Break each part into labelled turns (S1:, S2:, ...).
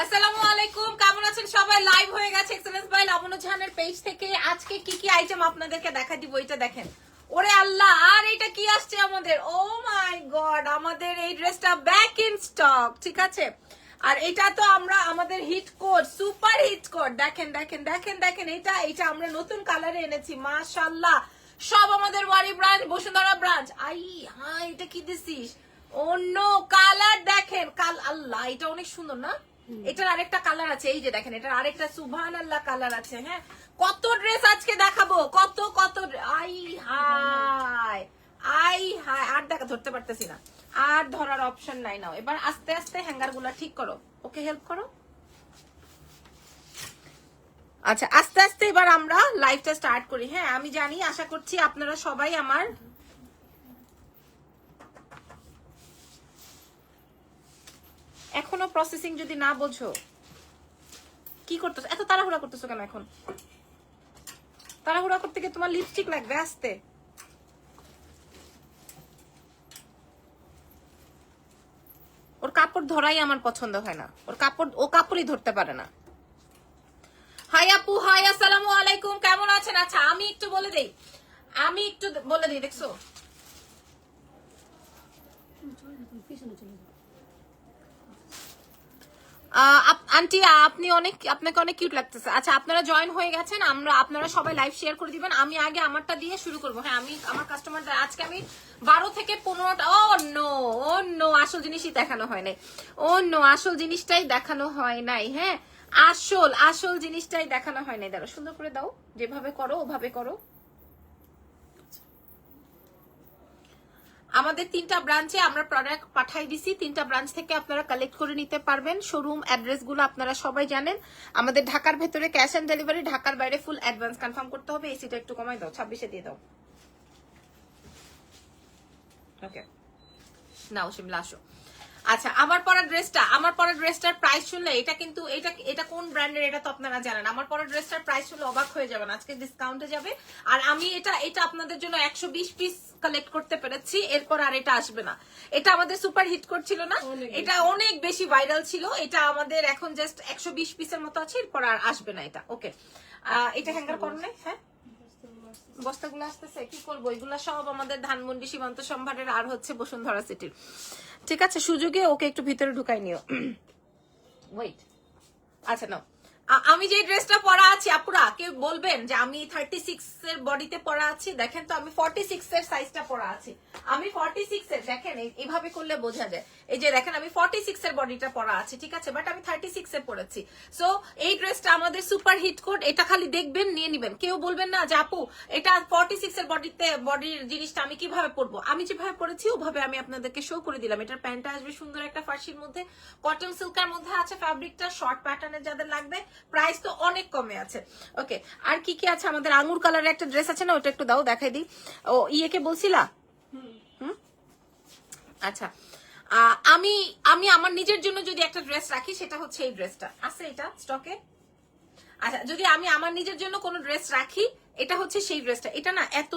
S1: আসসালামু আলাইকুম, কেমন আছেন সবাই? লাইভ হয়ে গেছে এক্সেলেন্স বাই লাবণ্য জাহানের পেজ থেকে। আজকে কি কি আইটেম আপনাদেরকে দেখা দিব, এটা দেখেন। ওরে আল্লাহ, আর এটা কি আসছে আমাদের? ও মাই গড, আমাদের এই ড্রেসটা ব্যাক ইন স্টক, ঠিক আছে। আর এটা তো আমরা আমাদের hit code, super hit code, দেখেন দেখেন দেখেন দেখেন, এটা আমরা নতুন কালারে এনেছি, মাশাআল্লাহ। সব আমাদের ওয়ারি ব্রাঞ্চ, বসুন্ধরা ব্রাঞ্চ। আই হ্যাঁ, এটা কি দিছিস? অন্য কালার দেখেন, আল্লাহ, এটা অনেক সুন্দর না? এটার আরেকটা কালার আছে, এই যে দেখেন, এটার আরেকটা সুবহানাল্লাহ কালার আছে। হ্যাঁ, কত ড্রেস আজকে দেখাবো, কত কত। আই হাই, আই হাই, আর দেখা ধরতে পারতেছি না, আর ধরার অপশন নাই। নাও এবার আস্তে আস্তে হ্যাঙ্গার গুলা ঠিক করো, ওকে হেল্প করো। আচ্ছা, আস্তে আস্তে এবার আমরা লাইভটা স্টার্ট করি। হ্যাঁ, আমি জানি, আশা করছি আপনারা সবাই আমার এখনো প্রসেসিং যদি না বোঝো, কি করতেছো এত তাড়াহুড়া করতেছো কেন? এখন তাড়াহুড়া করতে গিয়ে তোমার লিপস্টিক লাগবে, আসতে। ওর কাপড় ধরাই আমার পছন্দ হয় না, ওর কাপড়, ও কাপড়ই ধরতে পারে না। হাই আপু, হাই, আসসালামু আলাইকুম, কেমন আছেন? আচ্ছা, আমি একটু বলে দিই, দেখছো আন্টি, আপনাকে অনেক কিউট লাগতেছে। আচ্ছা, আপনারা জয়েন হয়ে গেছেন, আপনারা সবাই লাইভ শেয়ার করে দিবেন। আমি আগে আমারটা দিয়ে শুরু করবো। হ্যাঁ, আমি আমার কাস্টমারদের আজকে আমি 12 থেকে 15টা। ও নো, আসল জিনিসই দেখানো হয় নাই। ও নো, আসল জিনিসটাই দেখানো হয় নাই। হ্যাঁ, আসল জিনিসটাই দেখানো হয় নাই। দাঁড়াও, সুন্দর করে দাও, যেভাবে করো ওভাবে করো। আমাদের 3টা ব্রাঞ্চে আমরা প্রোডাক্ট পাঠাই দিছি, 3টা ব্রাঞ্চ থেকে আপনারা কালেক্ট করে নিতে পারবেন। শোরুম অ্যাড্রেস গুলো আপনারা সবাই জানেন। আমাদের ঢাকার ভেতরে ক্যাশ অন ডেলিভারি, ঢাকার বাইরে ফুল অ্যাডভান্স কনফার্ম করতে হবে। এসিটা একটু কমাই দাও, 26-এ দিয়ে দাও। ওকে, নাও শিমলা আসো। আচ্ছা, আমার পরা ড্রেসটার প্রাইস শুনলে এটা কিন্তু এটা কোন ব্র্যান্ডের এটা তো আপনারা জানেন। আমার পরা ড্রেসটার প্রাইস শুনলে অবাক হয়ে যাবেন, আজকে ডিসকাউন্টে যাবে। আর আমি এটা আপনাদের জন্য 120 পিস কালেক্ট করতে পেরেছি, এরপর আর এটা আসবে না। এটা আমাদের সুপার হিট করছিল না, এটা অনেক বেশি ভাইরাল ছিল। এটা আমাদের এখন জাস্ট 120 পিসের মতো আছে, এরপর আর আসবে না এটা। ওকে, এটা হ্যাঙ্গার করো নাই? হ্যাঁ, বস্তাগুলো আসতেছে, কি করবো? এগুলা সব আমাদের ধানমন্ডি সীমান্ত সম্ভারের আর হচ্ছে বসুন্ধরা সিটির। ঠিক আছে, সুযোগে ওকে একটু ভিতরে ঢুকাই নিও। ওয়েট, আচ্ছা নাও। আমি যে ড্রেসটা পরা আছি, আপুরা কেউ বলবেন যে আমি 36 এর বডিতে পরা আছি? দেখেন তো, আমি 46 এর সাইজটা পরা আছি। আমি 46 এর, দেখেন এইভাবে করলে বোঝা যায়। এই যে দেখেন, আমি 46 এর বডিটা পরা আছে, ঠিক আছে, বাট আমি 36 এর পরেছি। সো এই ড্রেসটা আমাদের সুপার হিট কোড, এটা খালি দেখবেন, নিয়ে নিবেন। কেউ বলবেন না যে আপু এটা 46 এর বডির জিনিসটা আমি কিভাবে পরবো? আমি যেভাবে পরেছি ওভাবে আমি আপনাদেরকে শো করে দিলাম। এটার প্যান্টটা আসবে সুন্দর একটা ফার্সির মধ্যে, কটন সিল্কের মধ্যে আছে ফ্যাব্রিকটা, শর্ট প্যাটার্নের যাদের লাগবে, প্রাইস তো অনেক কমে আছে। ওকে, আর কি কি আছে? আমাদের আঙুর কালারের একটা ড্রেস আছে না, ওটা একটু দাও, দেখাই দিই। ও ইয়েকে বলছিলা? আচ্ছা, আমি আমি আমার নিজের জন্য যদি একটা ড্রেস রাখি, সেটা হচ্ছে এই ড্রেসটা। আছে এটা স্টকে? আচ্ছা, যদি আমি আমার নিজের জন্য কোনো ড্রেস রাখি, এটা হচ্ছে সেই ড্রেসটা। এটা না এত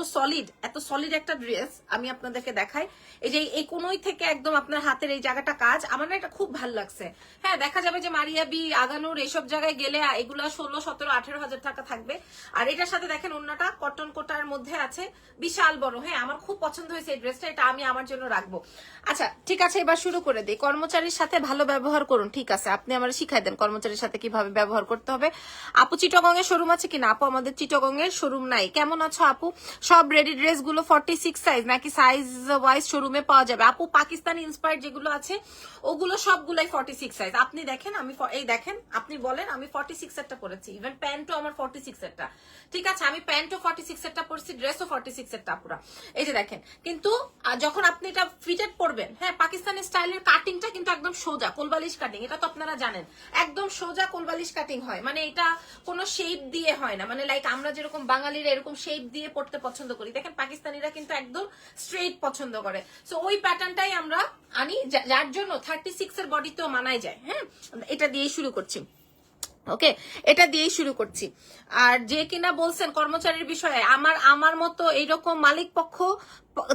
S1: সলিড একটা ড্রেস, আমি আপনাদেরকে দেখাই। এই যে এই কোনোই থেকে একদম আপনার হাতের এই জায়গাটা কাজ, আমার না এটা খুব ভালো লাগছে। হ্যাঁ, দেখা যাবে যে মারিয়াবি, আগানুর এইসব জায়গায় গেলে এগুলা 16, 17, 18 হাজার টাকা থাকবে। আর এটার সাথে দেখেন অন্যটা কটন কোটার মধ্যে আছে, বিশাল বড়। হ্যাঁ, আমার খুব পছন্দ হয়েছে এই ড্রেসটা, এটা আমি আমার জন্য রাখবো। আচ্ছা, ঠিক আছে, এবার শুরু করে দিই। কর্মচারীর সাথে ভালো ব্যবহার করুন। ঠিক আছে, আপনি আমার শিখাই দেন কর্মচারীর সাথে কিভাবে ব্যবহার করতে হবে। আপু চিটাগং এর শোরুম আছে কিনা? আপু আমাদের চিটাগং এর শোরুম নাই। কেমন আছো আপু? সব রেডি ড্রেস গুলো 46 সাইজ নাকি সাইজ ওয়াইজ শোরুমে পাওয়া যাবে? আপু পাকিস্তানি ইন্সপায়ার্ড যেগুলো আছে ওগুলো সবগুলাই 46 সাইজ। আপনি দেখেন, আমি এই দেখেন, আপনি বলেন, আমি 46 এরটা পরেছি, ইভেন প্যান্টও আমার 46 এরটা। ঠিক আছে, আমি প্যান্টও 46 এরটা পরছি, ড্রেসও 46 এরটা পুরা। এই যে দেখেন, কিন্তু যখন আপনি এটা ফিটেড পরবেন, হ্যাঁ, পাকিস্তানি স্টাইলের কাটিংটা কিন্তু একদম সোজা কোলবালিশ কাটিং, এটা তো আপনারা জানেন। একদম সোজা কোলবালিশ কাটিং হয়, মানে এটা কোনো শেপ দিয়ে হয় না, মানে লাইক আমরা যেরকম বাঙালিরা এরকম শেপ দিয়ে পড়তে পছন্দ করি, দেখেন পাকিস্তানিরা কিন্তু একদম স্ট্রেইট পছন্দ করে। সো ওই প্যাটার্নটাই আমরা আনি, যার জন্য 36 এর বডিতেও মানায় যায়। হ্যাঁ, এটা দিয়েই শুরু করছি। ওকে, এটা দিয়েই শুরু করছি। আর যে কিনা বলছেন কর্মচারীর বিষয়ে, আমার মতো এইরকম মালিক পক্ষ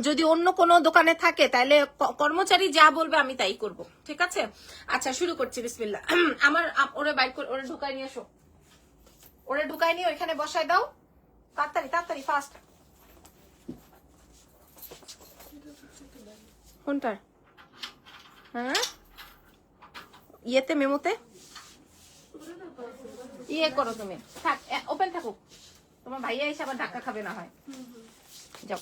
S1: যদি অন্য কোনো দোকানে থাকে তাহলে কর্মচারী যা বলবে আমি তাই করব, ঠিক আছে? আচ্ছা শুরু করছি, বিসমিল্লাহ। ওরে বাইর করে, ওরে ঢুকাই নিয়ে এসো, ওরে ঢুকাই নিয়ে ওইখানে বসায় দাও, তাড়াতাড়ি তাড়াতাড়ি ফাস্ট। কোনটার? হ্যাঁ, ইয়েতে মেমোতে ইয়ে করো তুমি, থাক ওপেন থাকুক, তোমার ভাইয়া এসে আবার ধাক্কা খাবে না হয়। যাও,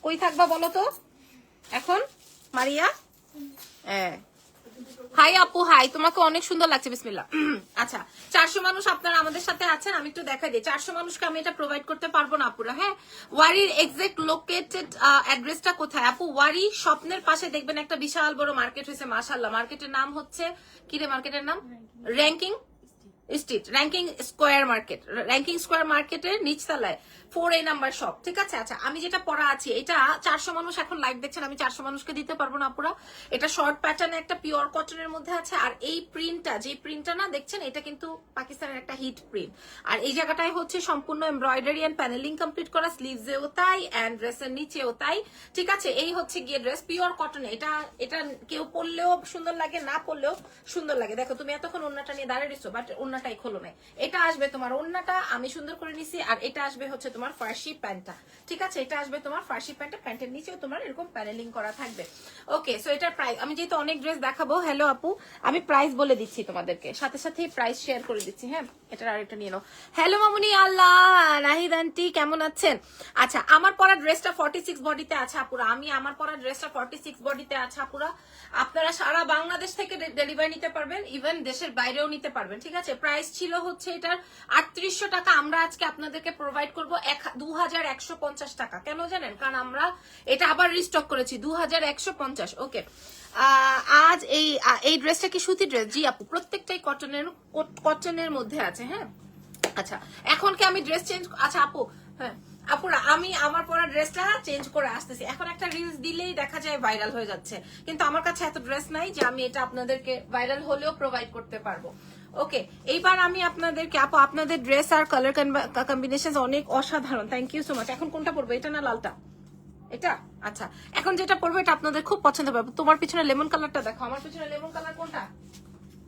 S1: কই থাকবা বলো তো এখন মারিয়া? হাই আপু, হাই, তোমাকে অনেক সুন্দর লাগছে, বিসমিল্লাহ। আচ্ছা, 400 মানুষ আপনারা আমাদের সাথে আছেন, আমি একটু দেখাই দিই। 400 মানুষকে আমি এটা প্রোভাইড করতে পারবো না আপুরা। হ্যাঁ, ওয়ারির এক্সাক্ট লোকেটেড অ্যাড্রেসটা কোথায় আপু? ওয়ারি স্বপ্নের পাশে দেখবেন একটা বিশাল বড় মার্কেট হয়েছে, মাশাআল্লাহ। মার্কেটের নাম হচ্ছে কি রে? মার্কেটের নাম ranking street, ranking square market, ranking square মার্কেটের নিচতলায় 4A নাম্বার শপ, ঠিক আছে? আচ্ছা, আমি যেটা পরা আছি এটা 400 মানুষ এখন লাইভ দেখছেন, আমি 400 মানুষকে দিতে পারবো না আপুরা। এটা শর্ট প্যাটার্নে একটা পিওর কটনের মধ্যে আছে। আর এই প্রিন্টটা, যে প্রিন্টটা না দেখছেন, এটা কিন্তু পাকিস্তানের একটা হিট প্রিন্ট। আর এই জায়গাটায় হচ্ছে সম্পূর্ণ এমব্রয়ডারি এন্ড প্যানেলিং কমপ্লিট করা, স্লিভসেও তাই এন্ড ড্রেসের নিচেও তাই, ঠিক আছে? এই হচ্ছে গিয়ে ড্রেস পিওর কটনে। এটা এটা কেউ পরলেও সুন্দর লাগে, না পরলেও সুন্দর লাগে। দেখো তুমি এতক্ষণ ওন্নাটা নিয়ে দাঁড়িয়ে দিচ্ছ, বাট ওন্নাটাই খোলো নাই। এটা আসবে তোমার ওন্নাটা, আমি সুন্দর করে নিছি। আর এটা আসবে হচ্ছে তোমার ফার্সি প্যান্টটা, ঠিক আছে? এটা আসবে তোমার ফার্সি প্যান্টটা, প্যান্টের নিচেও তোমার এরকম প্যানেলিং করা থাকবে। ওকে, সো এটার প্রাইস, আমি যেহেতু অনেক ড্রেস দেখাবো, হ্যালো আপু, আমি প্রাইস বলে দিচ্ছি তোমাদেরকে, সাথে সাথেই প্রাইস শেয়ার করে দিচ্ছি। হ্যাঁ, এটার আরেকটা নিয়ে নাও। হ্যালো মামুনি, আল্লাহ, নাহিদ আন্টি কেমন আছেন? আচ্ছা, আমার পরা ড্রেসটা 46 বডিতে আছে আপুরা। আমার পরা ড্রেসটা 46 বডিতে আছে আপুরা। আপনারা সারা বাংলাদেশ থেকে ডেলিভারি নিতে পারবেন, ইভেন দেশের বাইরেও নিতে পারবেন, ঠিক আছে? প্রাইস ছিল হচ্ছে এটার 3800 টাকা, আমরা আজকে আপনাদেরকে প্রোভাইড করবো 2150 টাকা। কেন জানেন? কারণ আমরা এটা আবার রিস্টক করেছি 2150। ওকে, আজ এই ড্রেসটা কি সুতি ড্রেস? জি আপু, প্রত্যেকটাই কটনের মধ্যে আছে। হ্যাঁ, আচ্ছা, এখন কি আমি ড্রেস চেঞ্জ? আচ্ছা আপু, হ্যাঁ আপুরা, আমি আমার পরা ড্রেসটা চেঞ্জ করে আসতেছি। এখন একটা রিলস দিলেই দেখা যায় ভাইরাল হয়ে যাচ্ছে, কিন্তু আমার কাছে এত ড্রেস নাই যে আমি এটা আপনাদেরকে ভাইরাল হলেও প্রোভাইড করতে পারবো। ওকে, এইবার আমি আপনাদেরকে, আপু আপনাদের ড্রেস আর কালার কম্বিনেশন অনেক অসাধারণ, থ্যাংক ইউ সো মাচ। এখন কোনটা পরবো, এটা না লালটা? এটা। আচ্ছা, এখন যেটা পরবো এটা আপনাদের খুব পছন্দ হবে। তোমার পিছনে লেমন কালারটা দেখো, আমার পিছনে লেমন কালার কোনটা?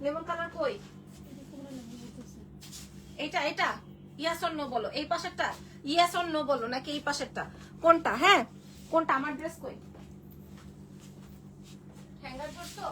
S1: লেমন কালার কই? এটা এটা ইয়েস অর নো বলো, এই পাশেরটা ইয়েস অর নো বলো, নাকি এই পাশেরটা? কোনটা? হ্যাঁ, কোনটা? আমার ড্রেস কই? হ্যাঙ্গার করছো?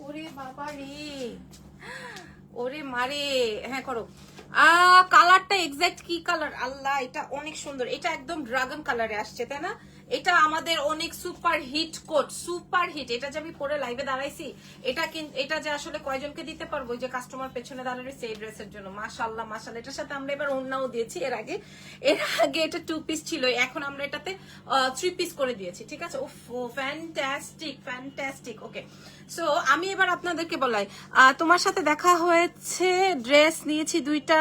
S1: ওরে বাবা রে, ওরে মারে। হ্যাঁ করো। কালারটা এক্সাক্ট কি কালার? আল্লাহ, এটা অনেক সুন্দর, এটা একদম ড্রাগন কালারে আসছে, তাই না? এটা আমাদের অনেক super hit coat, super hit. এটা যে আমি পরে লাইভে দাঁড়াইছি, এটা যে আসলে কয়জনকে দিতে পারবো, যে কাস্টমার পেছনে দাঁড়াইছে এই ড্রেসের জন্য। মাশাআল্লাহ মাশাআল্লাহ, এটার সাথে আমরা এবার ওড়নাও দিয়েছি। এর আগে এটা 2 পিস ছিল, এখন আমরা এটাতে 3 পিস করে দিয়েছি, ঠিক আছে? উফ, ফ্যান্টাস্টিক ফ্যান্টাস্টিক। ওকে, সো আমি এবার আপনাদেরকে বলাই, তোমার সাথে দেখা হয়েছে, ড্রেস নিয়েছি 2টা,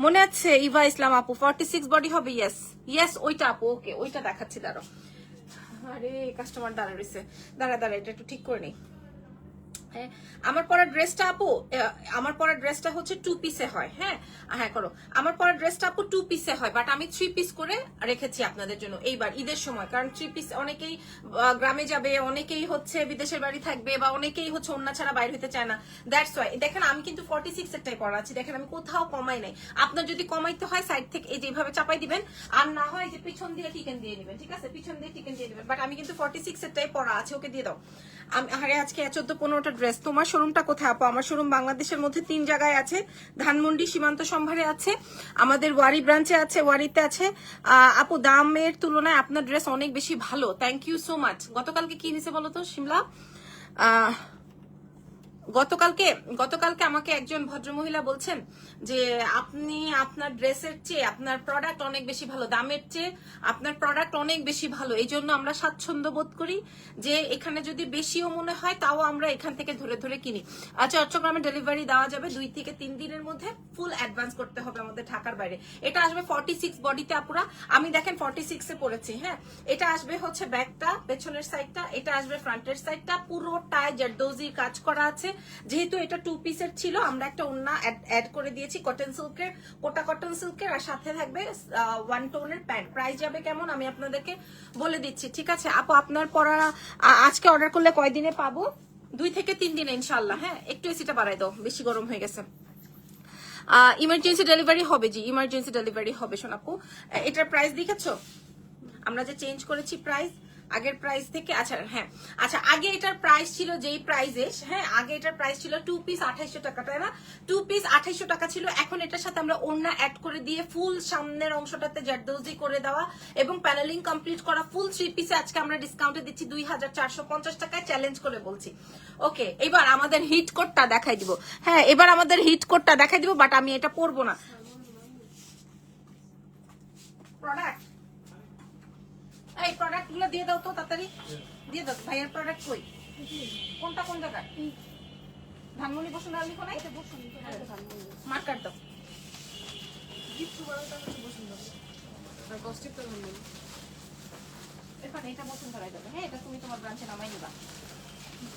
S1: মনে আছে? ইভা ইসলাম আপু, 46 বডি হবে? ইয়েস ইয়েস, ওইটা আপু। ওকে, ওইটা দেখাচ্ছি, দাঁড়ো। আরে কাস্টমার দাঁড়া রয়েছে, দাঁড়া এটা একটু ঠিক করে নেই। হ্যাঁ, আমার পরা ড্রেসটা আপু, আমার পরা ড্রেসটা হচ্ছে 2 পিসে হয়। হ্যাঁ হ্যাঁ করো, আমার পরা ড্রেসটা আপু 2 পিসে হয়, বাট আমি 3 পিস করে রেখেছি আপনাদের জন্য এইবার ঈদের সময়। কারণ 3 পিস অনেকেই গ্রামে যাবে, অনেকেই হচ্ছে বিদেশের বাড়ি থাকবে, বা অনেকেই হচ্ছে অন্য ছাড়া বাইরে হতে চায় না। দ্যাটস ওয়াই দেখেন আমি কিন্তু 46 এরটাই পরা আছি, দেখেন আমি কোথাও কমাই নাই। আপনার যদি কমাইতে হয় সাইড থেকে এই যেভাবে চাপাই দিবেন, আর না হয় যে পিছন দিয়ে টিকেন দিয়ে নেবেন, ঠিক আছে? পিছন দিয়ে টিকেন দিয়ে নেবেন, বাট আমি কিন্তু 46 এরটাই পরা আছে। ওকে দিয়ে দাও। আরে আজকে 14-15টা ড্রেস। তোমার শোরুমটা কোথায় আপু? আমার শোরুম বাংলাদেশের মধ্যে 3 জায়গায় আছে। ধানমন্ডি সীমান্ত সম্ভারে আছে, আমাদের ওয়ারি ব্রাঞ্চে আছে, ওয়ারিতে আছে। আপু দামের তুলনায় আপনার ড্রেস অনেক বেশি ভালো, থ্যাংক ইউ সো মাচ। গতকালকে কি নিছে বলো তো শিমলা? গতকালকে আমাকে একজন ভদ্রমহিলা বলছেন যে আপনি আপনার ড্রেসের চেয়ে আপনার প্রোডাক্ট অনেক বেশি ভালো, দামের চেয়ে আপনার প্রোডাক্ট অনেক বেশি ভালো, এই জন্য আমরা স্বাচ্ছন্দ্য বোধ করি যে এখানে যদি বেশিও মনে হয় তাও আমরা এখান থেকে ধরে ধরে কিনি। আচ্ছা, চট্টগ্রামে ডেলিভারি দেওয়া যাবে 2 থেকে 3 দিনের মধ্যে, ফুল অ্যাডভান্স করতে হবে আমাদের ঢাকার বাইরে। এটা আসবে 46 বডিতে আপুরা, আমি দেখেন 46 এ পড়েছি। হ্যাঁ, এটা আসবে হচ্ছে ব্যাকটা, পেছনের সাইডটা, এটা আসবে ফ্রন্টের সাইডটা, পুরোটায় জারদৌজির কাজ করা আছে। যেহেতু এটা 2 পিসের ছিল, আমরা একটা ওন্না অ্যাড করে দিয়েছি কটন সিল্কের, কোটা কটন সিল্কের, আর সাথে থাকবে 1 টোনের প্যান্ট। প্রাইস যাবে কেমন আমি আপনাদেরকে বলে দিচ্ছি, ঠিক আছে আপু? আপনার পরা আজকে অর্ডার করলে কয়দিনে পাবো? 2 থেকে 3 দিনে ইনশাল্লাহ। হ্যাঁ, একটু এসিটা বাড়াই দাও, বেশি গরম হয়ে গেছে। ইমার্জেন্সি ডেলিভারি হবে, জি ইমার্জেন্সি ডেলিভারি হবে সোনাপু। এটার প্রাইস দেখেছো আমরা যে চেঞ্জ করেছি প্রাইস আগের প্রাইস থেকে? আচ্ছা হ্যাঁ, আচ্ছা আগে এটার প্রাইস ছিল যেই প্রাইসে, হ্যাঁ আগে এটার প্রাইস ছিল 2 পিস 2800 টাকা, তাই না? 2 পিস 2800 টাকা ছিল। এখন এটার সাথে আমরা ওড়না অ্যাড করে দিয়ে ফুল সামনের অংশটাতে জারদৌজি করে দেওয়া এবং প্যানেলিং কমপ্লিট করা ফুল 3 পিসে আজকে আমরা ডিসকাউন্টে দিচ্ছি 2450 টাকায়, চ্যালেঞ্জ করে বলছি। ওকে, এবার আমাদের হিট কোডটা দেখাই দিব। হ্যাঁ, এবার আমাদের হিট কোডটা দেখাই দিব, বাট আমি এটা পরবো না। প্রোডাক্ট, এই প্রোডাক্ট গুলো দিয়ে দাও তো তাড়াতাড়ি, দিয়ে দাও। ভাইয়ের প্রোডাক্ট কই? কোনটা কোন জায়গা? ধানমন্ডি বসুন্ধরা লিখো নাই? এটা বসুন্ধরা, মার্কার দাও। কিছু বড়টা হচ্ছে বসুন্ধরা আর কস্টিপটা ধানমন্ডি। এখানে এটা বসুন্ধরায় যাবে। হ্যাঁ, এটা তুমি তোমার ব্রাঞ্চে নামাই নিবা।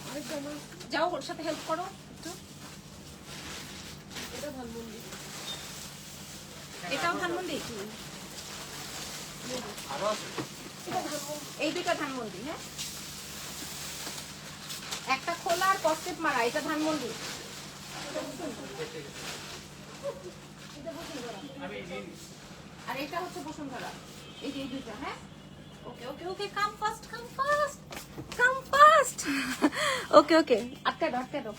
S1: আরেকটা আমার যাও, ওর সাথে হেল্প করো একটু। এটা ধানমন্ডি, এটাও ধানমন্ডি, আরো আছে এই দুইটা ধানমন্ডি। হ্যাঁ, একটা খোলা আর কস্টেপ মারা, এটা ধানমন্ডি। আর এটা হচ্ছে বসুন্ধরা, এই যে এই দুইটা। হ্যাঁ, ওকে ওকে ওকে, কাম ফাস্ট কাম ফাস্ট কাম ফাস্ট। ওকে ওকে, আটকে দাও আটকে দাও।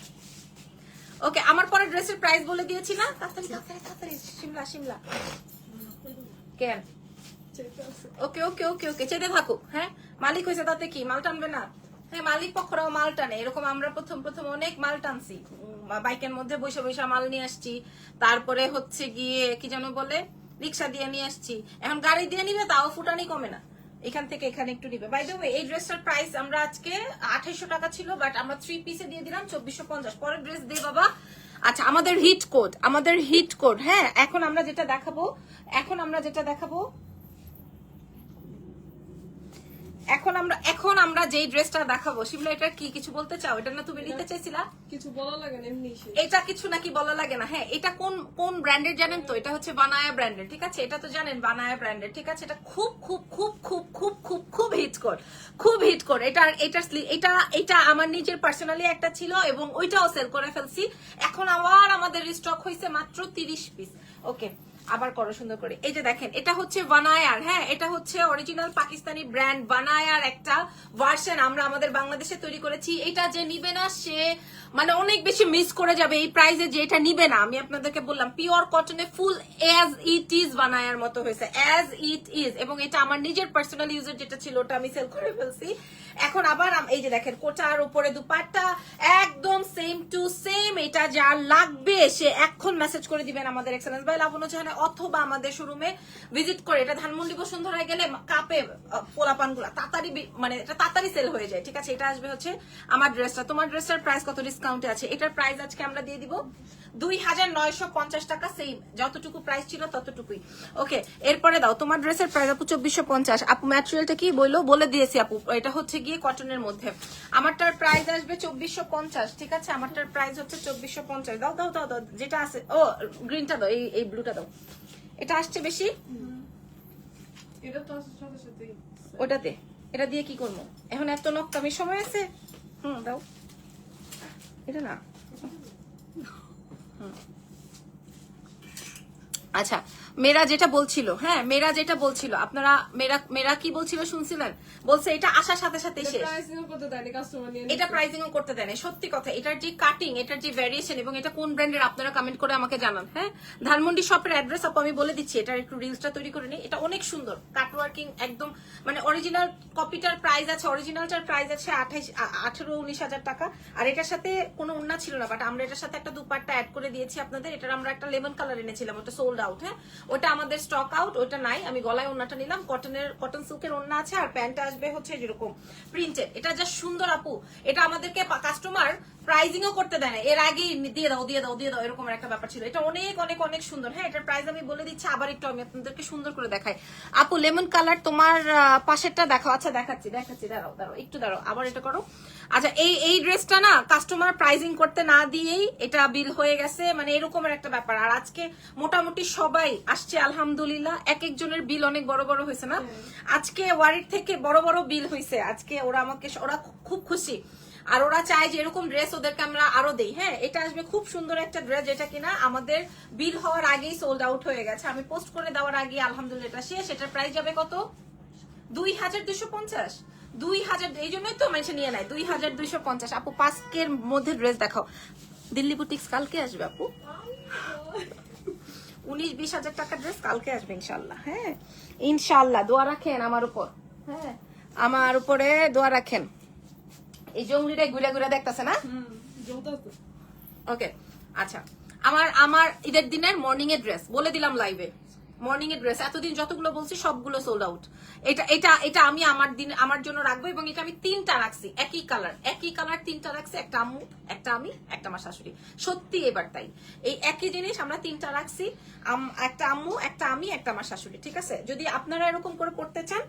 S1: ওকে, আমার পরে ড্রেসের প্রাইস বলে দিয়েছি না? তাড়াতাড়ি তাড়াতাড়ি তাড়াতাড়ি, শিমলা শিমলা কেন? ওকে ওকে ওকে ওকে, চেতে থাকুক। হ্যাঁ, মালিক হয়েছে তাতে কি, মাল টানবে না? হ্যাঁ, মালিক পক্ষরাও মাল টানে, এরকম আমরা প্রথম অনেক মাল টানছি, বাইকের মধ্যে বসে বসে মাল নিয়ে আসছি, তারপরে হচ্ছে গিয়ে কি যেন বলে রিক্সা দিয়ে নিয়ে আসছি, এখন গাড়ি দিয়ে নিবে তাও ফুটানি কমে না, এখান থেকে এখানে একটু নিবে। বাই দ্য ওয়ে, এই ড্রেসটার প্রাইস আমরা আজকে 2800 টাকা ছিল, বাট আমরা 3 পিসে দিয়ে দিলাম 2450। পরের ড্রেস দে বাবা। আচ্ছা, আমাদের হিট কোড। হ্যাঁ, এখন আমরা যেটা দেখাবো এখন আমরা যেই ড্রেসটা দেখাবো, শিমলা এটা কি কিছু বলতে চাও? এটা না তুমি নিতে চাইছিলা?
S2: কিছু বলা লাগে না, এমনি
S1: এটা কিছু নাকি বলা লাগে না। হ্যাঁ, এটা কোন ব্র্যান্ডের জানেন তো? এটা হচ্ছে বানায়া ব্র্যান্ডের, ঠিক আছে? এটা তো জানেন বানায়া ব্র্যান্ডের, ঠিক আছে? এটা খুব খুব খুব খুব খুব খুব খুব হিট কোড। এটা আমার নিজের পার্সোনালি একটা ছিল এবং ওইটাও সেল করে ফেলছি। এখন আবার আমাদের স্টক হয়েছে মাত্র 30 পিস। ওকে, আবার করো সুন্দর করে। এই যে দেখেন, এটা হচ্ছে বানায়ার। হ্যাঁ, এটা হচ্ছে অরিজিনাল পাকিস্তানি ব্র্যান্ড বানায়ার একটা ভার্সন আমরা আমাদের বাংলাদেশে তৈরি করেছি। এটা যে নিবে না সে মানে অনেক বেশি মিস করে যাবে এই প্রাইসে। যে এটা নিবে না, আমি আপনাদেরকে বললাম পিওর কটনে ফুল অ্যাজ ইট ইজ বানায়ার মতো হয়েছে, অ্যাজ ইট ইজ। এবং এটা আমার নিজের পার্সোনাল ইউজের যেটা ছিল ওটা আমি সেল করে ফেলছি। এখন আবার এই যে দেখেন, কোটার উপরে দুপাট্টা একদম সেম টু সেম। এটা যার লাগবে সে এখন মেসেজ করে দিবেন আমাদের এক্সেলেন্স বাই লাবণ্য জাহানে, অথবা আমাদের শোরুমে ভিজিট করে। এটা ধানমন্ডি বসুন্ধরায় গেলে কাপে পোলাপানগুলা তাড়াতাড়ি মানে এটা তাড়াতাড়ি সেল হয়ে যায়, ঠিক আছে? এটা আসবে হচ্ছে আমার ড্রেসটা। তোমার ড্রেসটার প্রাইস কত ডিসকাউন্টে আছে? এটার প্রাইস আজকে আমরা দিয়ে দিব 2950 টাকা, সেম যতটুকু প্রাইস ছিল ততটুকুই। ওকে, এরপরে দাও তোমার ড্রেসের প্রাইস আপু 2450। আপু ম্যাটেরিয়ালটা কি বলে দিয়েছি আপু, এটা হচ্ছে গিয়ে কটনের মধ্যে। আমারটার প্রাইস আসবে 2450, ঠিক আছে? আমারটার প্রাইস হচ্ছে 2450। দাও দাও দাও দাও, যেটা আছে। ও গ্রিনটা দাও, এই ব্লুটা দাও। এটা আসছে বেশি,
S2: এটা তো সাথে সাথে
S1: ওটাতে। এটা দিয়ে কি করবো এখন? এত নকটামির সময় আছে? দাও এটা না। আচ্ছা, মেয়েরা যেটা বলছিল, হ্যাঁ মেয়েরা যেটা বলছিল, আপনারা মেয়েরা কি বলছিল শুনছিলেন? বলছে এটা আসার সাথে সাথে শেষ,
S2: প্রাইসিং করতে দেয়নি কাস্টমার নিয়ে
S1: এটা প্রাইসিং ও করতে দেয় না। সত্যি কথা, এটার যে কাটিং, এটার যে ভ্যারিয়েশন এবং এটা কোন ব্র্যান্ডের আপনারা কমেন্ট করে আমাকে জানান। হ্যাঁ, ধানমন্ডি শপের অ্যাড্রেস আপু আমি বলে দিচ্ছি, এটার একটু রিলসটা তৈরি করে নিই। এটা অনেক সুন্দর কাটওয়ার্কিং একদম, মানে অরিজিনাল কপিটার প্রাইস আছে, অরিজিনালটার প্রাইস আছে 18-19 হাজার টাকা। আর এটার সাথে কোনো ওন্না ছিল না, বাট আমরা এটার সাথে একটা দুপাট্টা অ্যাড করে দিয়েছি আপনাদের। এটার আমরা একটা লেমন কালার এনেছিলাম, ওটা সোল্ড আউট। হ্যাঁ, ওটা আমাদের স্টক আউট, ওটা নাই। আমি গলায় ওন্নাটা নিলাম, কটন সিল্কের ওন্না আছে, আর প্যান্টটা আসবে হচ্ছে যেরকম প্রিন্টেড। এটা যা সুন্দর আপু, এটা আমাদেরকে কাস্টমার প্রাইজিং ও করতে দেয় না, এর আগেই দিয়ে দাও দিয়ে দাও দিয়ে দাও এরকম একটা ব্যাপার ছিল। এটা অনেক অনেক অনেক সুন্দর। হ্যাঁ, এটার প্রাইস আমি বলে দিচ্ছি, আবার একটু আমি আপনাদেরকে সুন্দর করে দেখাই। আপু লেমন কালার তোমার পাশেরটা দেখাও। আচ্ছা দেখাচ্ছি দেখাচ্ছি, দাঁড়াও দাঁড়াও একটু দাঁড়াও, আবার এটা করো। আচ্ছা, এই ড্রেসটা না কাস্টমার প্রাইজিং করতে না দিয়েই এটা বিল হয়ে গেছে, মানে এরকমের একটা ব্যাপার। আর আজকে মোটামুটি সবাই আসছে আলহামদুলিল্লাহ, এক একজনের বিল অনেক বড় বড় হয়েছে না। আজকে ওয়ারির থেকে বড় বড় বিল হয়েছে আজকে। ওরা খুব খুশি, আর ওরা চায় যে এরকম ড্রেস ওদেরকে আমরা আরো দেই। হ্যাঁ, এটা আসবে খুব সুন্দর একটা ড্রেস, যেটা কিনা আমাদের বিল হওয়ার আগেই সোল্ড আউট হয়ে গেছে। আমি পোস্ট করে দেওয়ার আগে আলহামদুলিল্লাহ এটা শেষ। এটার প্রাইস যাবে কত? 2250। 2000, এই জন্যই তো মানুষ নিয়ে নেয় 2250। আপু 5K-র মধ্যে ড্রেস দেখাও। দিল্লি বুটিক্স কালকে আসবে আপু, 19-20 হাজার টাকার ড্রেস কালকে আসবে ইনশাল্লাহ। হ্যাঁ ইনশাল্লাহ, দোয়া রাখেন আমার উপর। হ্যাঁ, আমার উপরে দোয়া রাখেন। এই জঙ্গলিটা ঘুরে ঘুরে দেখতেছে না? ওকে, আচ্ছা, আমার ঈদের দিনের মর্নিং এর ড্রেস বলে দিলাম লাইভে। মর্নিং এর ড্রেস এতদিন যতগুলো বলছি সবগুলো সোল্ড আউট। এটা আমি আমার জন্য রাখবো, এবং এটা আমি 3টা রাখছি একই কালার 3টা রাখছি, একটা আম্মু, একটা আমি, একটা আমার শাশুড়ি। সত্যি এবার তাই, এই একই জিনিস আমরা 3টা রাখছি, একটা আম্মু, একটা আমি, একটা আমার শাশুড়ি। ঠিক আছে, যদি আপনারা এরকম করে পড়তে চান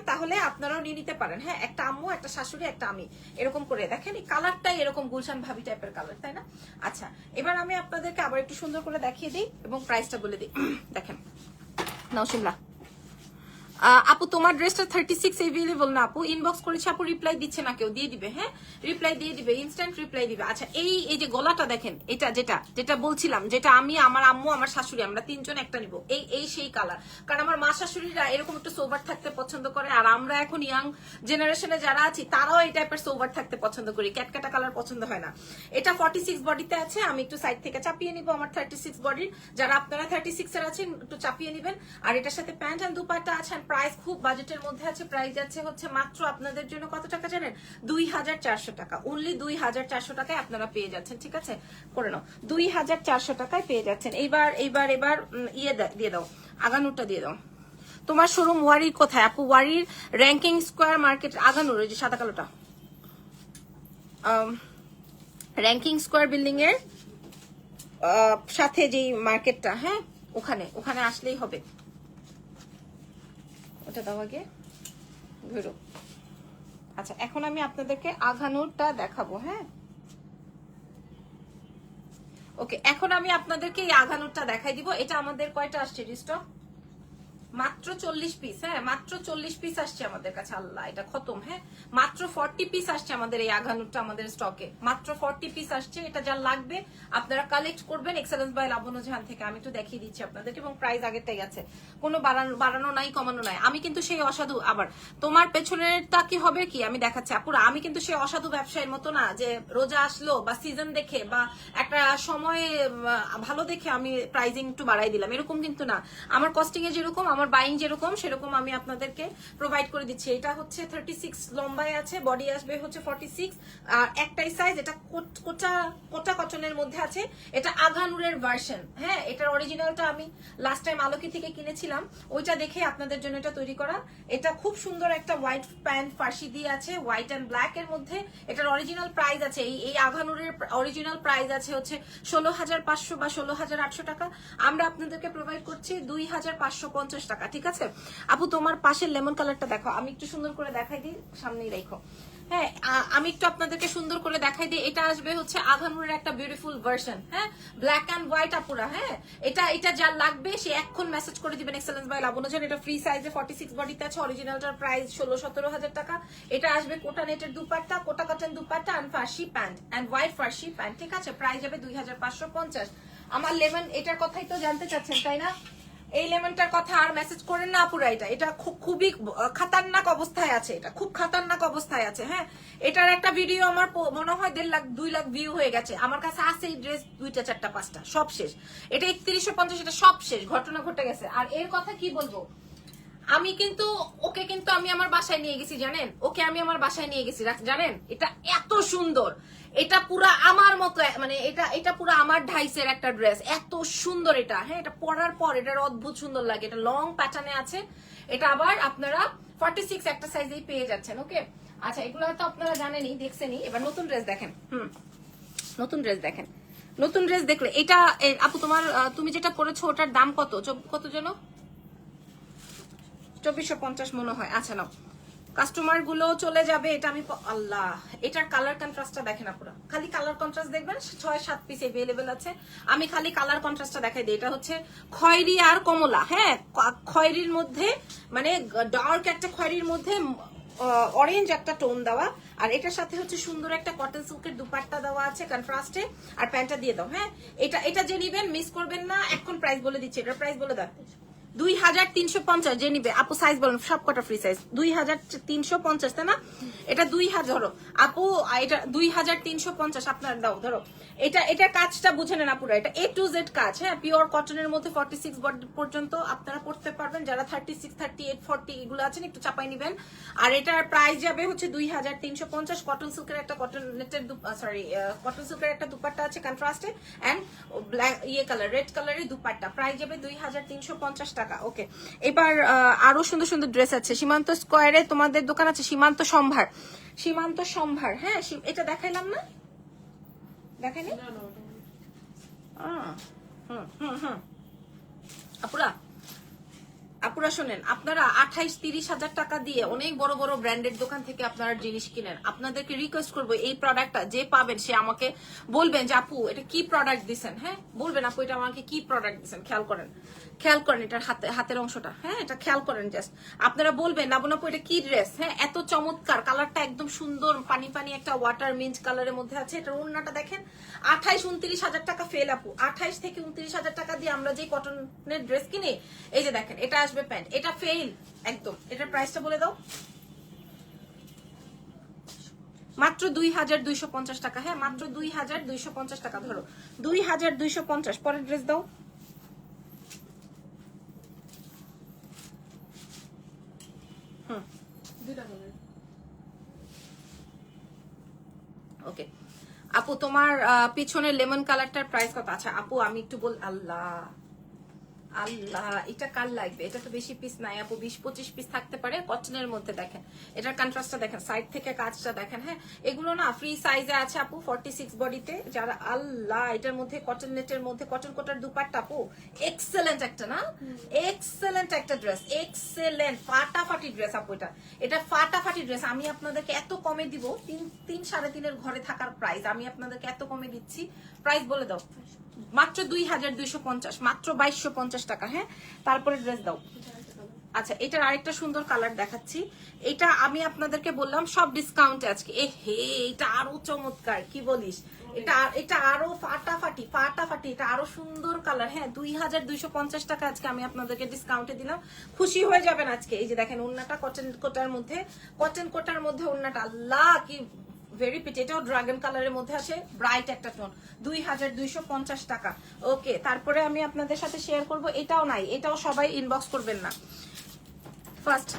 S1: তাহলে আপনারাও নিয়ে নিতে পারেন। হ্যাঁ, একটা আম্মু, একটা শাশুড়ি, একটা আমি, এরকম করে দেখেন। এই কালারটাই এরকম গুলশান ভাবি টাইপের কালার, তাই না? আচ্ছা, এবার আমি আপনাদেরকে আবার একটু সুন্দর করে দেখিয়ে দিই এবং প্রাইসটা বলে দিই। দেখেন, নওশিমলা আপু তোমার ড্রেসটা 36 এভেলেবল না আপু, ইনবক্স করেছে আপু, রিপ্লাই দিচ্ছে না কেউ। দিয়ে দিবে, হ্যাঁ রিপ্লাই দিয়ে দিবে, ইনস্ট্যান্ট রিপ্লাই দিবে। আচ্ছা, এই যে গলাটা দেখেন, এটা যেটা বলছিলাম, যেটা আমি, আমার আম্মু, আমার শাশুড়ি, আমরা 3জন একটা নিব। এই সেই কালার, কারণ আমার মা শাশুড়িরা এরকম একটু সোবার থাকতে পছন্দ করে, আর আমরা এখন ইয়াং জেনারেশনে যারা আছি তারাও এই টাইপের সোবার থাকতে পছন্দ করি, ক্যাটকাটা কালার পছন্দ হয় না। এটা 46 বডিতে আছে, আমি একটু সাইড থেকে চাপিয়ে নিব আমার 36 বডির। যারা আপনারা 36 এর আছেন একটু চাপিয়ে নিবেন। আর এটার সাথে প্যান্ট আর দুপাট্টা আছে। প্রাইস খুব বাজেটের মধ্যে আছে, প্রাইস যাচ্ছে হচ্ছে মাত্র আপনাদের জন্য কত টাকা জানেন? 2400 টাকা, অনলি 2400 টাকায় আপনারা পেয়ে যাচ্ছেন। ঠিক আছে, করে নাও, 2400 টাকায় পেয়ে যাচ্ছেন। এইবার ইয়ে দিয়ে দাও, আগানুরটা দিয়ে দাও। তোমার শোরুম ওয়ারির কোথায় আপু? ওয়ারির র্যাঙ্কিং স্কোয়ার মার্কেট, আগানুর, ওই যে সাদা কালোটা, র্যাঙ্কিং স্কোয়ার বিল্ডিং এর সাথে যেই মার্কেটটা, হ্যাঁ ওখানে আসলেই হবে। ওটা দাও আগে, ঘুরো। আচ্ছা, এখন আমি আপনাদেরকে আঘানুরটা দেখাবো। হ্যাঁ, ওকে, এখন আমি আপনাদেরকে এই আঘানুরটা দেখাই দিব। এটা আমাদের কয়টা আসছে রিস্টক? মাত্র 40 পিস। হ্যাঁ, মাত্র 40 পিস আসছে আমাদের কাছে। আল্লাহ, এটা খতম। হ্যাঁ, মাত্র 40 পিস আসছে আমাদের এই আঘানুরটা, আমাদের স্টকে মাত্র 40 পিস আসছে। এটা যা লাগবে আপনারা কালেক্ট করবেন এক্সেলেন্স বাই লাবণ্য জাহান থেকে। আমি একটু দেখিয়ে দিচ্ছি আপনাদেরকে, এবং প্রাইস আগেরটাই আছে, কোনো বাড়ানো নাই, কমানো নাই। আমি কিন্তু সেই অসাধু, আবার তোমার পেছনেরটা কি হবে কি আমি দেখাচ্ছি আপুরা, আমি কিন্তু সেই অসাধু ব্যবসায়ীর মতো না যে রোজা আসলো বা সিজন দেখে বা একটা সময় ভালো দেখে আমি প্রাইজিং একটু বাড়াই দিলাম, এরকম কিন্তু না। আমার কস্টিং এ যেরকম, আমার বাইং যেরকম, সেরকম আমি আপনাদেরকে প্রোভাইড করে দিচ্ছি। এটা হচ্ছে 36 লম্বায় আছে, বডি আসবে হচ্ছে 46, আর একটাই সাইজ। এটা কোটা কটনের মধ্যে আছে, এটা আঘানুরের ভার্সন। হ্যাঁ, এটার অরিজিনালটা আমি লাস্ট টাইম আলোকি থেকে কিনেছিলাম, ওইটা দেখে আপনাদের জন্য এটা তৈরি করা। এটা খুব সুন্দর একটা হোয়াইট প্যান্ট ফার্সি দিয়ে আছে, হোয়াইট অ্যান্ড ব্ল্যাক এর মধ্যে। এটার অরিজিনাল প্রাইস আছে, এই আঘানুরের অরিজিনাল প্রাইস আছে হচ্ছে 16,500 বা 16,800 টাকা। আমরা আপনাদেরকে প্রোভাইড করছি 2,550 টাকা। ঠিক আছে আপু, তোমার পাশের লেমন কালারটা দেখো, আমি একটু সুন্দর করে দেখাই দিই, সামনেই রাখো। হ্যাঁ, আমি একটু আপনাদেরকে সুন্দর করে দেখাই দিই। এটা আসবে হচ্ছে আঘানুরের একটা বিউটিফুল ভার্সন। হ্যাঁ, ব্ল্যাক অ্যান্ড হোয়াইট আপুরা। হ্যাঁ, এটা যা লাগবে সে এখন মেসেজ করে দিবেন এক্সেলেন্স বাই লাবণ্য জাহান। এটা ফ্রি সাইজে 46 বডিতে আছে, অরিজিনালটার প্রাইস 16-17 হাজার টাকা। এটা আসবে কোটা নেটের দুপাট্টা, কোটা কটন দুপাট্টা, অ্যান্ড ফার্সি প্যান্ট, অ্যান্ড হোয়াইট ফার্সি প্যান্ট। ঠিক আছে, প্রাইস যাবে 2,550। আমার লেমন এটার কথাই তো জানতে চাচ্ছেন তাই না? এই লেমনটার কথা আর মেসেজ করেন না আপুরা, এটা খুবই খাতারনাক অবস্থায় আছে, এটা খুব খাতারনাক অবস্থায় আছে। হ্যাঁ, এটার একটা ভিডিও আমার মনে হয় 1.5 লাখ 2 লাখ ভিউ হয়ে গেছে। আমার কাছে আছে এই ড্রেস 2টা 4টা 5টা, সব শেষ। এটা 3150, এটা সব শেষ, ঘটনা ঘটে গেছে। আর এর কথা কি বলবো, আমি কিন্তু ওকে কিন্তু আমি আমার বাসায় নিয়ে গেছি, জানেন? ওকে আমি আমার বাসায় নিয়ে গেছি, জানেন? এটা এত সুন্দর, এটা পুরা আমার মতো, মানে এটা পুরা আমার ঢাইসের একটা ড্রেস, এত সুন্দর এটা। হ্যাঁ, এটা পরার পর এটার অদ্ভুত সুন্দর লাগে। এটা লং প্যাটার্নে আছে, এটা আবার আপনারা 46 একটা সাইজেই পেয়ে যাচ্ছেন। ওকে, আচ্ছা, এগুলো তো আপনারা জানেনই, দেখছেনই। এবার নতুন ড্রেস দেখেন। নতুন ড্রেস দেখেন। নতুন ড্রেস দেখলে এটা আপু তোমার তুমি যেটা পরেছো ওটার দাম কত? কত যেন 2450 মনে হয়। আচ্ছা নাও, কাস্টমার গুলো চলে যাবে। এটা আমি আল্লাহ, এটার কালার কন্ট্রাস্টটা দেখেন আপনারা, খালি কালার কন্ট্রাস্ট দেখবেন। 6-7 পিস अवेलेबल আছে। আমি খালি কালার কন্ট্রাস্টটা দেখাই দিই। এটা হচ্ছে খয়েরি আর কমলা। হ্যাঁ, খয়েরির মধ্যে মানে ডার্ক একটা খয়েরির মধ্যে অরেঞ্জ একটা টোন দেওয়া, আর এটার সাথে হচ্ছে সুন্দর একটা কটন সিল্কের দুপাট্টা দেওয়া আছে কন্ট্রাস্টে, আর প্যান্টটা দিয়ে দাও। হ্যাঁ, এটা যে নিবেন মিস করবেন না। এখন প্রাইস বলে দিচ্ছি, এটার প্রাইস বলে দাও 2350। যে নিবে আপু সাইজ বলেন, সব কটা ফ্রি সাইজ। 2350 তাই না? এটা 2000 ধরো আপু, এটা 2350 আপনার দাও। ধরো এটার কাজটা বুঝে নেন আপুরা, এটা A to Z কাজ। হ্যাঁ, পিওর কটনের মধ্যে 46 বডি পর্যন্ত আপনারা পড়তে পারবেন। যারা 36, 38, 40 এগুলো আছেন একটু চাপাই নিবেন। আর এটার প্রাইস যাবে হচ্ছে 2350। কটন সিল্কের একটা কটন নেটের কটন সিল্কের একটা দুপাট্টা আছে কন্ট্রাস্টে, এন্ড ব্ল্যাক কালার রেড কালারের দুপাট্টা। প্রাইস যাবে 2350 টাকা। ওকে, এবার আরো সুন্দর সুন্দর ড্রেস আছে। সীমান্ত স্কয়ারে তোমাদের দোকান আছে, সীমান্ত সম্ভার। সীমান্ত সম্ভার, হ্যাঁ, এটা দেখাইলাম না? দেখাইনি? আপুরা শোনেন, আপনারা 28-30 হাজার টাকা দিয়ে অনেক বড় বড় ব্র্যান্ডেড দোকান থেকে আপনারা জিনিস কিনেন। আপনাদেরকে রিকোয়েস্ট করবো, এই প্রোডাক্টটা যে পাবেন সে আমাকে বলবেন যে আপু এটা কি প্রোডাক্ট দিচ্ছেন। হ্যাঁ, বলবেন আপু এটা আমাকে কি প্রোডাক্ট দিচ্ছেন। খেয়াল করেন এটার হাতের অংশটা। হ্যাঁ, এটা খেয়াল করেন জাস্ট। আপনারা বলবেন লাবণ আপু এটা কি ড্রেস। হ্যাঁ, এত চমৎকার, কালারটা একদম সুন্দর, পানি পানি একটা ওয়াটার মিন্ট কালারের মধ্যে আছে। এটার ওড়নাটা দেখেন। 28-29 হাজার টাকা ফেল আপু। 28 থেকে 29 হাজার টাকা দিয়ে আমরা যে কটনের ড্রেস কিনি, এই যে দেখেন এটা আসবে প্যান্ট, এটা ফেল একদম। এটার প্রাইসটা বলে দাও, মাত্র 2250 টাকা। হ্যাঁ, মাত্র 2250 টাকা। ধরো 2250। পরের ড্রেস দাও। ওকে আপু, তোমার পিছনের লেমন কালারটার প্রাইস কত? আচ্ছা আপু আমি একটু আল্লাহ এটা কার লাগবে? এটা তো বেশি পিস নাই আপু, 20-25 পিস থাকতে পারে কটনের মধ্যে। দেখেন এটার কন্ট্রাস্টটা দেখেন, সাইড থেকে কাজটা দেখেন। হ্যাঁ, এগুলো না ফ্রি সাইজে আছে আপু, 46 বডিতে। যারা আল্লাহ, এটার মধ্যে কটন নেটের মধ্যে কটন কোটার দুপাট্টা আপু, এক্সেলেন্ট একটা না, এক্সেলেন্ট একটা ড্রেস, এক্সেলেন্ট ফাটাফাটি ড্রেস আপু। এটা ফাটাফাটি ড্রেস। আমি আপনাদেরকে এত কমে দিব, 3-3.5 ঘরে থাকার প্রাইস আমি আপনাদেরকে এত কমে দিচ্ছি। প্রাইস বলে দাও, মাত্র 2250, মাত্র 2250 টাকা। হ্যাঁ, তারপরে ড্রেস দাও। আচ্ছা, এটার আরেকটা সুন্দর কালার দেখাচ্ছি। এটা আমি আপনাদেরকে বললাম সব ডিসকাউন্টে আজকে। এটা আরো চমৎকার, কি বলিস, এটা আরো ফাটাফাটি। এটা আরো সুন্দর কালার। হ্যাঁ, 2250 টাকা আজকে আমি আপনাদেরকে ডিসকাউন্টে দিলাম। খুশি হয়ে যাবেন আজকে। এই যে দেখেন ওড়নাটা কটন কোটার মধ্যে ওড়নাটা, আল্লাহ কি ভেরি পিটি। এটাও ড্রাগন কালারের মধ্যে আছে, ব্রাইট একটা টোন। 2250 টাকা। ওকে, তারপরে আমি আপনাদের সাথে শেয়ার করব, এটাও নাই, এটাও সবাই ইনবক্স করবেন না ফার্স্ট।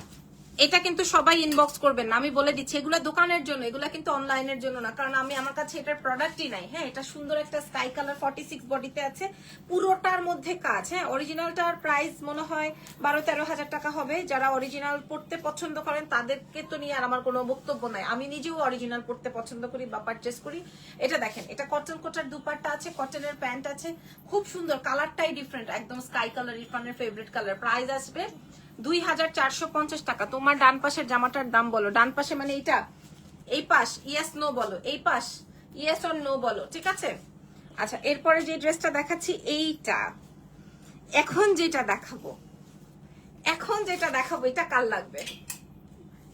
S1: এটা কিন্তু সবাই ইনবক্স করবেন না, আমি বলে দিচ্ছি। এগুলা দোকানের জন্য, এগুলা কিন্তু অনলাইনের জন্য না, কারণ আমার কাছে এটার প্রোডাক্টই নাই। হ্যাঁ, এটা সুন্দর একটা স্কাই কালার 46 বডিতে আছে, পুরোটার মধ্যে কাজ। হ্যাঁ, অরিজিনালটার প্রাইস মনে হয় 12-13 হাজার টাকা হবে। যারা অরিজিনাল পড়তে পছন্দ করেন তাদেরকে তো নিয়ে আর আমার কোনো বক্তব্য নাই। আমি নিজেও অরিজিনাল পড়তে পছন্দ করি বা পারচেস করি। এটা দেখেন, এটা কটন কোটার দুপাট্টা আছে, কটনের প্যান্ট আছে, খুব সুন্দর। কালারটাই ডিফারেন্ট, একদম স্কাই কালার, ইরফানের ফেভারিট কালার। প্রাইস আসবে 2450 টাকা। তোমার ডান পাশের জামাটার দাম বলো। ডান পাশে মানে এইটা, এই পাশ ইয়েস নো বলো, এই পাশ ইয়েস অর নো বলো, ঠিক আছে? আচ্ছা, এরপরে যে ড্রেসটা দেখাচ্ছি, এইটা এখন যেটা দেখাবো এটা কার লাগবে?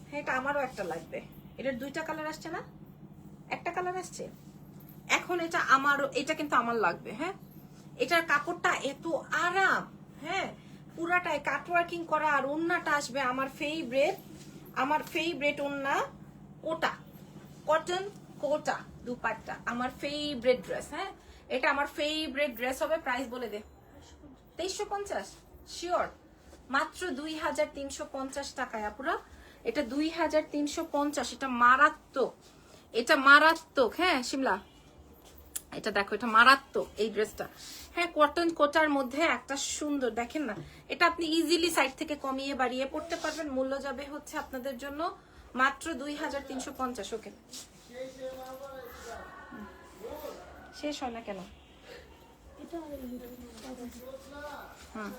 S1: হ্যাঁ, এটা আমারও একটা লাগবে। এটার 2টা কালার আসছে না, একটা কালার আসছে। এখন এটা আমারও, এটা কিন্তু আমার লাগবে। হ্যাঁ, এটার কাপড়টা এত আরাম, হ্যাঁ পুরাটাই কাটওয়ার্কিং করা। আর ওন্নাটা আসবে আমার ফেভারিট ওন্না, কোটা, কটন কোটা দুপাট্টা, আমার ফেভারিট ড্রেস। হ্যাঁ এটা আমার ফেভারিট ড্রেস হবে। প্রাইস বলে দে, 2350 শিওর, মাত্র 2350 টাকায় আপুরা। এটা 2350, এটা মারাত্মক, এটা মারাত্মক। হ্যাঁ শিমলা, এটা দেখো, এটা মারাত্মক এই ড্রেসটা। হ্যাঁ কটন কোটার মধ্যে একটা সুন্দর, দেখেন না, এটা আপনি ইজিলি সাইড থেকে কমিয়ে বাড়িয়ে পড়তে পারবেন। মূল্য যাবে হচ্ছে আপনাদের জন্য মাত্র 2350। ওকে, শেষ হয় না কেন? হ্যাঁ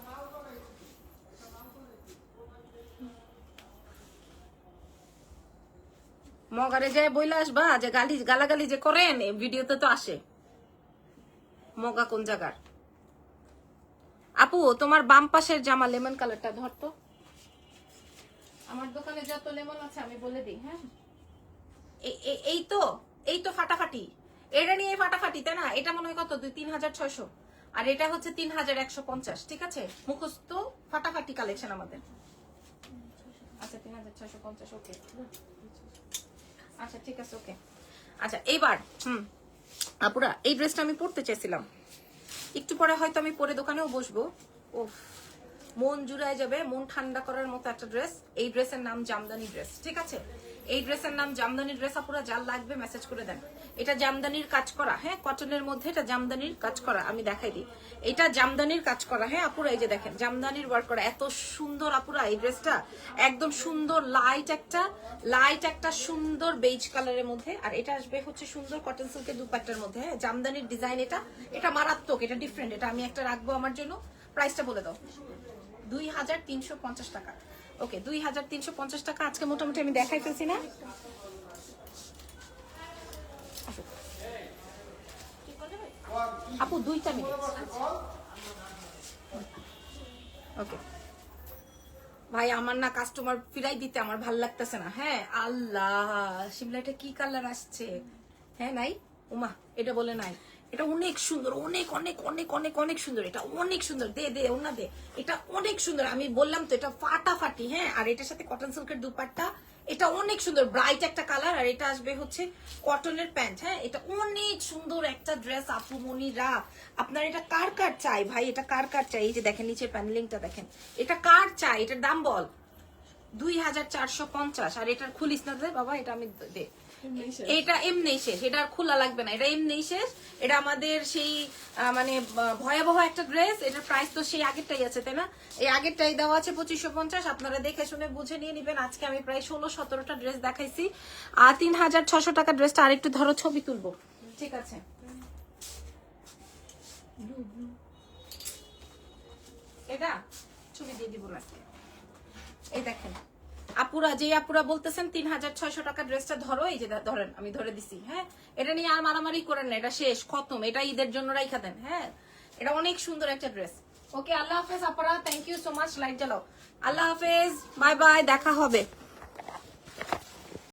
S1: মগারে যায় বইলে আসবা যে গালাগালি যে করেন এই ভিডিওতে তো আসে। মগা কোন জায়গার? আপু তোমার বাম পাশের জামা লেমন কালারটা ধরতো। আমার দোকানে যত লেমন আছে আমি বলে দিই। হ্যাঁ এই তো ফাটাফাটি, এটা নিয়ে ফাটাফাটি, তাই না? এটা মনে হয় কত, 3600, আর এটা হচ্ছে 3150। ঠিক আছে, মুখস্থ ফাটাফাটি কালেকশন আমাদের। আচ্ছা 3650। ওকে আচ্ছা ঠিক আছে। ওকে আচ্ছা এইবার আপুরা এই ড্রেসটা আমি পরতে চাইছিলাম, একটু পরে হয়তো আমি পরে দোকানেও বসবো। ও মন জুড়ায় যাবে, মন ঠান্ডা করার মতো একটা ড্রেস। এই ড্রেসের নাম জামদানি ড্রেস। ঠিক আছে, এই ড্রেসের নাম জামদানি ড্রেস। আপুরা যার লাগবে মেসেজ করে দেন। এটা জামদানির কাজ করা, হ্যাঁ কটনের মধ্যে এটা জামদানির কাজ করা। আমি দেখাই দিই, এটা জামদানির কাজ করা। হ্যাঁ আপুরা এই যে দেখেন জামদানির ওয়ার্ক করা, এত সুন্দর আপুরা এই ড্রেসটা, একদম সুন্দর লাইট একটা সুন্দর বেজ কালারের মধ্যে। আর এটা আসবে হচ্ছে সুন্দর কটন সিল্কের দুপাট্টার মধ্যে। হ্যাঁ জামদানির ডিজাইন, এটা মারাত্মক, এটা ডিফারেন্ট, এটা আমি একটা রাখবো আমার জন্য। প্রাইসটা বলে দাও, 2350 টাকা। ওকে 2350 টাকা। আজকে মোটামুটি আমি দেখাই ফেলছি না? আপু 2টা মিনিট। ওকে ভাই, আমার না কাস্টমার ফিরাই দিতে আমার ভাল লাগতেছে না। হ্যাঁ আল্লাহ, শিমলা এটা কি কালার আসছে? হ্যাঁ নাই উমা, এটা বলে নাই, এটা অনেক সুন্দর, অনেক অনেক অনেক অনেক অনেক সুন্দর, এটা অনেক সুন্দর। দে ওনা দে, এটা অনেক সুন্দর। আমি বললাম তো এটা ফাটাফাটি। হ্যাঁ আর এটার সাথে কটন সিল্কের দুপাট্টা, এটা অনেক সুন্দর ব্রাইট একটা কালার। আর এটা আসবে হচ্ছে কটনের প্যান্ট। হ্যাঁ এটা অনেক সুন্দর একটা ড্রেস। আপু মনিরা আপনার এটা কার চাই ভাই? এটা কার চাই? এই যে দেখেন নিচের প্যানেলিংটা দেখেন, এটা কার চাই? এটার দাম বল। 2450। আর এটার খুলিস না দে বাবা, এটা আমি দে, এটা এমনি শেষ, এটা আর খোলা লাগবে না, এটা এমনি শেষ। এটা আমাদের সেই মানে ভয়াবহ একটা ড্রেস। এটার প্রাইস তো সেই আগেরটাই আছে, তাই না? এই আগেরটাই দেওয়া আছে 2550। আপনারা দেখে শুনে বুঝে নিয়ে নিবেন। আজকে আমি প্রায় 16-17টা ড্রেস দেখাইছি। আর 3600 টাকা ড্রেসটা আরেকটু ধরো, ছবি তুলবো। ঠিক আছে, এটা ছবি দিয়ে দিব না। এই দেখেন আপুরা বলতেছেন 3600 টাকা ড্রেসটা ধরো, এই যে ধরেন আমি ধরে দিছি। হ্যাঁ এটা নিয়ে আর মারামারি করেন না, এটা শেষ খতম, এটা ঈদের জন্য রাইখা দেন। হ্যাঁ এটা অনেক সুন্দর একটা ড্রেস। ওকে আল্লাহ হাফেজ আপুরা, thank you so much. Light জ্বালাও। আল্লাহ হাফেজ, বাই বাই, দেখা হবে।